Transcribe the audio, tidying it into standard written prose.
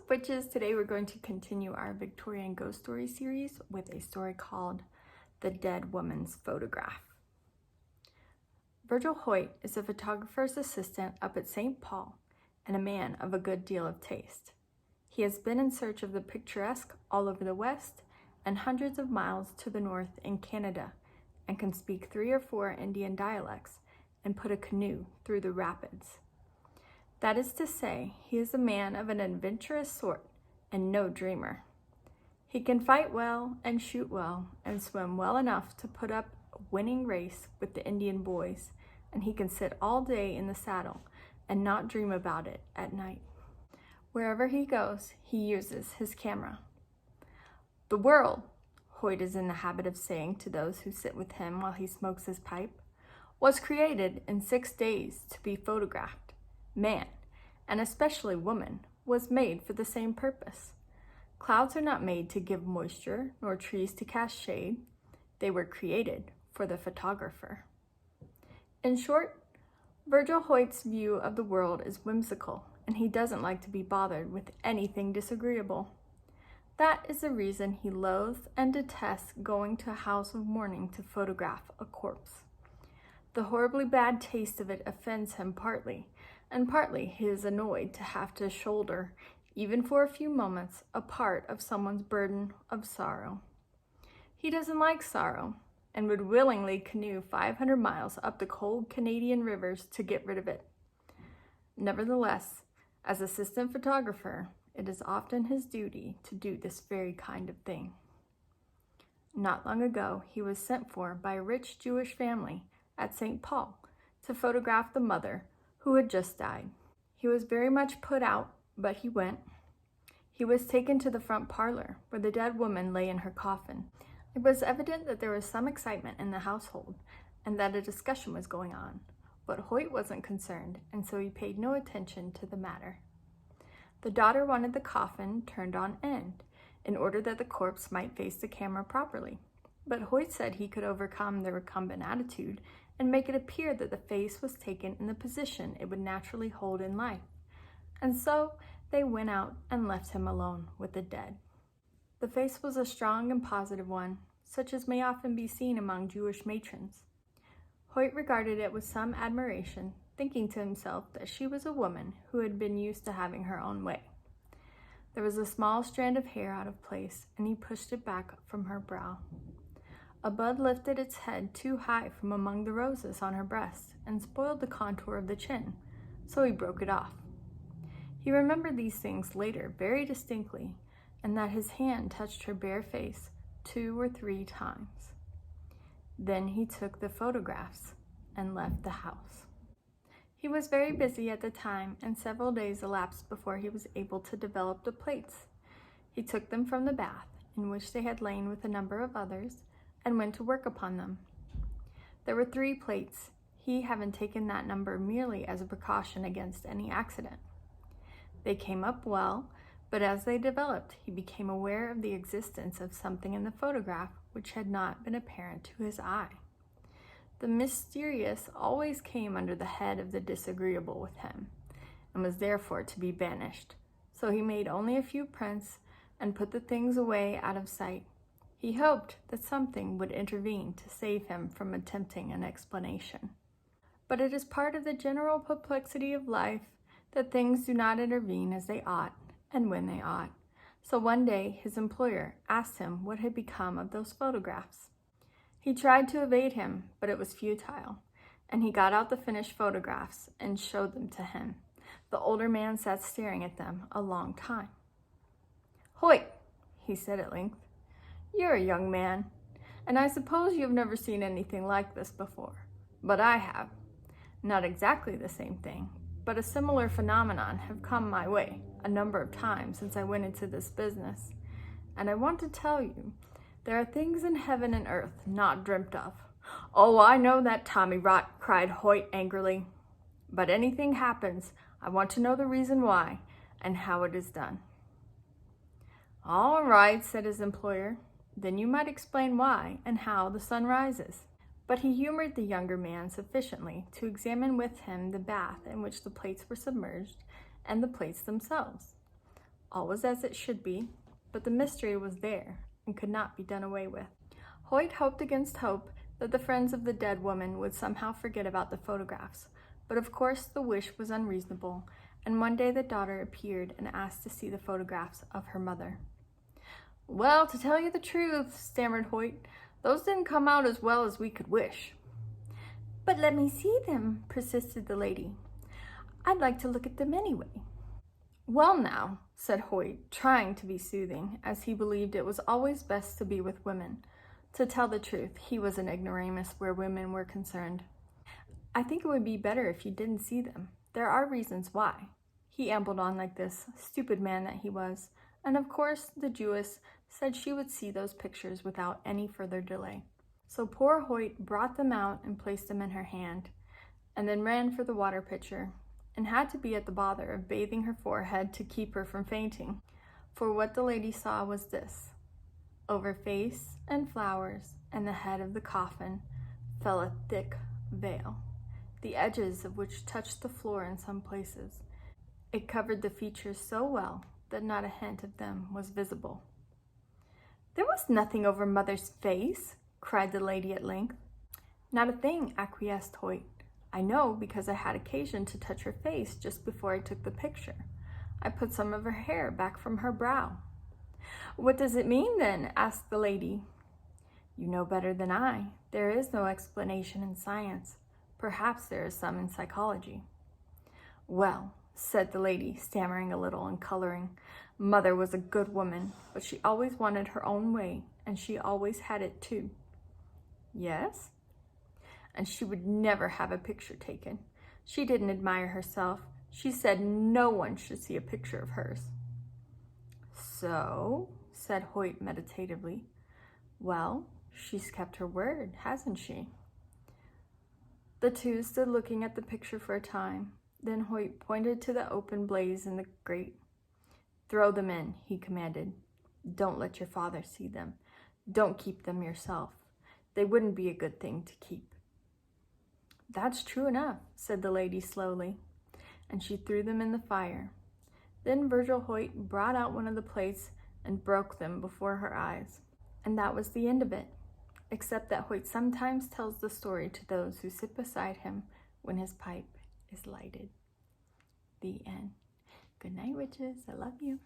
up, witches? Today we're going to continue our Victorian Ghost Story series with a story called The Dead Woman's Photograph. Virgil Hoyt is a photographer's assistant up at St. Paul and a man of a good deal of taste. He has been in search of the picturesque all over the West and hundreds of miles to the north in Canada, and can speak 3 or 4 Indian dialects and put a canoe through the rapids. That is to say, he is a man of an adventurous sort and no dreamer. He can fight well and shoot well and swim well enough to put up a winning race with the Indian boys, and he can sit all day in the saddle and not dream about it at night. Wherever he goes, he uses his camera. The world, Hoyt is in the habit of saying to those who sit with him while he smokes his pipe, was created in 6 days to be photographed. Man, and especially woman, was made for the same purpose. Clouds are not made to give moisture, nor trees to cast shade. They were created for the photographer. In short, Virgil Hoyt's view of the world is whimsical, and he doesn't like to be bothered with anything disagreeable. That is the reason he loathes and detests going to a house of mourning to photograph a corpse. The horribly bad taste of it offends him partly, and partly he is annoyed to have to shoulder, even for a few moments, a part of someone's burden of sorrow. He doesn't like sorrow, and would willingly canoe 500 miles up the cold Canadian rivers to get rid of it. Nevertheless, as assistant photographer, it is often his duty to do this very kind of thing. Not long ago, he was sent for by a rich Jewish family at St. Paul to photograph the mother who had just died. He was very much put out, but he went. He was taken to the front parlor, where the dead woman lay in her coffin. It was evident that there was some excitement in the household, and that a discussion was going on, but Hoyt wasn't concerned, and so he paid no attention to the matter. The daughter wanted the coffin turned on end, in order that the corpse might face the camera properly, but Hoyt said he could overcome the recumbent attitude and make it appear that the face was taken in the position it would naturally hold in life. And so they went out and left him alone with the dead. The face was a strong and positive one, such as may often be seen among Jewish matrons. Hoyt regarded it with some admiration, thinking to himself that she was a woman who had been used to having her own way. There was a small strand of hair out of place, and he pushed it back from her brow. A bud lifted its head too high from among the roses on her breast and spoiled the contour of the chin, so he broke it off. He remembered these things later very distinctly, and that his hand touched her bare face 2 or 3 times. Then he took the photographs and left the house. He was very busy at the time, and several days elapsed before he was able to develop the plates. He took them from the bath, in which they had lain with a number of others, and went to work upon them. There were 3 plates, he having taken that number merely as a precaution against any accident. They came up well, but as they developed, he became aware of the existence of something in the photograph which had not been apparent to his eye. The mysterious always came under the head of the disagreeable with him, and was therefore to be banished, so he made only a few prints and put the things away out of sight. He hoped that something would intervene to save him from attempting an explanation. But it is part of the general perplexity of life that things do not intervene as they ought and when they ought. So one day his employer asked him what had become of those photographs. He tried to evade him, but it was futile, and he got out the finished photographs and showed them to him. The older man sat staring at them a long time. "Hoyt," he said at length, "you're a young man, and I suppose you've never seen anything like this before, but I have. Not exactly the same thing, but a similar phenomenon have come my way a number of times since I went into this business, and I want to tell you, there are things in heaven and earth not dreamt of." "Oh, I know that tommy rot," cried Hoyt angrily, "but anything happens, I want to know the reason why and how it is done." "All right," said his employer, "then you might explain why and how the sun rises." But he humored the younger man sufficiently to examine with him the bath in which the plates were submerged and the plates themselves. All was as it should be, but the mystery was there and could not be done away with. Hoyt hoped against hope that the friends of the dead woman would somehow forget about the photographs, but of course the wish was unreasonable, and one day the daughter appeared and asked to see the photographs of her mother. "Well, to tell you the truth," stammered Hoyt, "those didn't come out as well as we could wish." "But let me see them," persisted the lady. "I'd like to look at them anyway." "Well now," said Hoyt, trying to be soothing, as he believed it was always best to be with women. To tell the truth, he was an ignoramus where women were concerned. "I think it would be better if you didn't see them. There are reasons why." He ambled on like this, stupid man that he was, and of course the Jewess said she would see those pictures without any further delay. So poor Hoyt brought them out and placed them in her hand, and then ran for the water pitcher, and had to be at the bother of bathing her forehead to keep her from fainting. For what the lady saw was this: over face and flowers and the head of the coffin fell a thick veil, the edges of which touched the floor in some places. It covered the features so well that not a hint of them was visible. "There was nothing over Mother's face," cried the lady at length. "Not a thing," acquiesced Hoyt. "I know, because I had occasion to touch her face just before I took the picture. I put some of her hair back from her brow." "What does it mean, then?" asked the lady. "You know better than I. There is no explanation in science. Perhaps there is some in psychology." "Well," said the lady, stammering a little and coloring, "Mother was a good woman, but she always wanted her own way, and she always had it too." "Yes?" "And she would never have a picture taken. She didn't admire herself. She said no one should see a picture of hers." "So?" said Hoyt meditatively. "Well, she's kept her word, hasn't she?" The two stood looking at the picture for a time. Then Hoyt pointed to the open blaze in the grate. "Throw them in," he commanded. "Don't let your father see them. Don't keep them yourself. They wouldn't be a good thing to keep." "That's true enough," said the lady slowly, and she threw them in the fire. Then Virgil Hoyt brought out one of the plates and broke them before her eyes. And that was the end of it, except that Hoyt sometimes tells the story to those who sit beside him when his pipe is lighted. The end. Good night, witches. I love you.